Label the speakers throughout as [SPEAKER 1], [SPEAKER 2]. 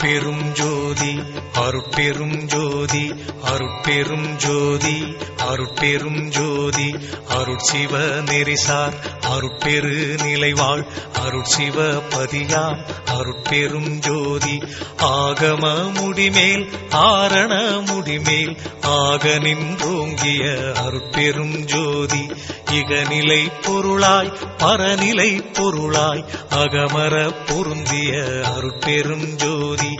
[SPEAKER 1] அருட்பெரும் ஜோதி அருட்பெரும் ஜோதி அருட்பெரும் ஜோதி அருட்பெரும் ஜோதி அருட்சிவ நெறிசார் அருட்பெரு நிலைவாழ் அருட்சிவ பதியாம் அருட்பெரும் ஜோதி ஆகம முடிமேல் ஆரண முடிமேல் ஆக நின்றோங்கிய அருட்பெரும் ஜோதி இகநிலை பொருளாய் பரநிலை பொருளாய் அகமர பொருந்திய அருட்பெரும் ஜோதி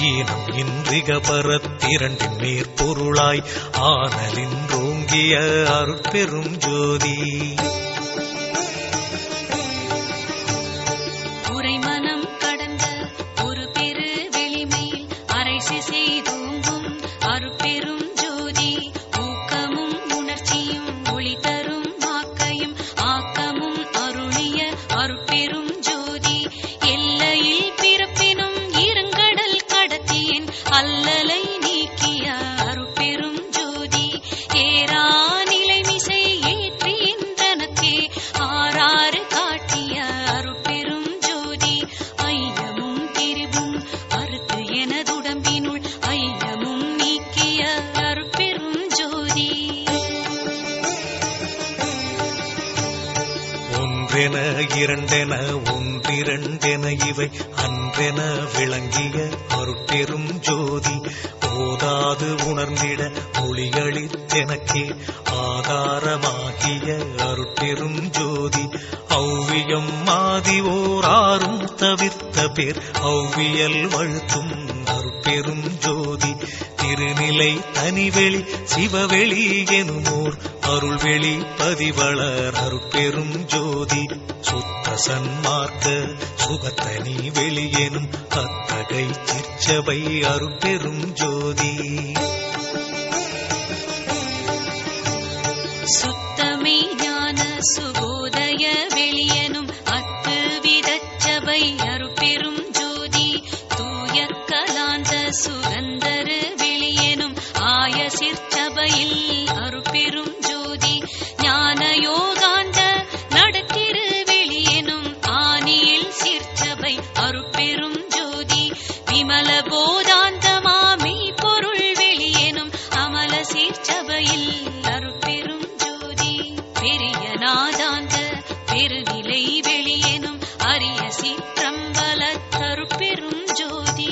[SPEAKER 1] ஈனம் இன்றிக பரத்திரண்டின் மேற்பொருளாய் ஆனலின்றோங்கிய அருட்பெரும் ஜோதி
[SPEAKER 2] உரைமனம் கடந்த ஒரு பெரு வெளிமேல் அரைசி செய்தோங்கும் அருட்பெரும் ஜோதி ஊக்கமும் உணர்ச்சியும் ஒளி தரும் வாக்கையும் ஆக்கமும் அருளிய அருட்பெரும் ஜோதி எல்லையில் பிறப்பினும் இருங்கடல் கடத்தியின் அல்லலை நீக்கிய அருட்பெரும் ஜோதி ஏரா நிலைமிசை ஏற்றின்றனக்கே ஆறாறு காட்டிய அருட்பெரும் ஜோதி ஐயமும் திரிவும் அறுத்து எனதுடம்பினுள் ஐயமும் நீக்கிய அருட்பெரும் ஜோதி
[SPEAKER 1] ஒன்றென இரண்டென ஒன்றிரண்டென இவை அன்றென விளங்கிய அருட்பெரும் ஜோதி ஓதாது உணர்ந்திட ஒளிகளித்தெனக்கே ஆதாரமாகிய அருட்பெரும் ஜோதி ஔவியம் மாதி ஓராறும் தவிர்த்த பேர் ஔவியல் வழுத்தும் அருட்பெரும் ஜோதி திருநிலை தனிவெளி சிவவெளி எனுமோர் அருள்வெளி பதிவளர் அருட்பெரும் ஜோதி சுத்த சன்மார்க்க சுகத்தனி வெளியெனும் அத்தகை சிற்சபை அருட்பெரும் ஜோதி
[SPEAKER 2] சுத்தமே ஞான சுகோதய வெளியனும் அத்து விதச்சபை அருட்பெரும் ஜோதி தூய கலாந்த சுகந்தரு வெளியனும் ஆய சிற்சபையில் அருட்பெரும் ஜோதி ஞான யோகாந்த நடத்திரு வெளியனும் ஆனியில் சிற்சபை அருட்பெரும் ஜோதி விமல போதாந்தமாமை பொருள் வெளியனும் அமல சிற்சபையில் அருட்பெரும் ஜோதி பெரிய நாதாந்த பெருநிலை வெளியனும் அரிய சிற்றம்பல அருட்பெரும் ஜோதி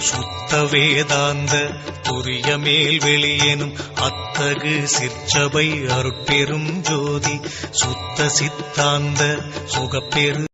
[SPEAKER 1] சுத்த வேதாந்த துரிய மேல் வெளியெனும் அத்தகு சிற்சபை அருட்பெரும் ஜோதி சுத்த சித்தாந்த சுகப்பெரு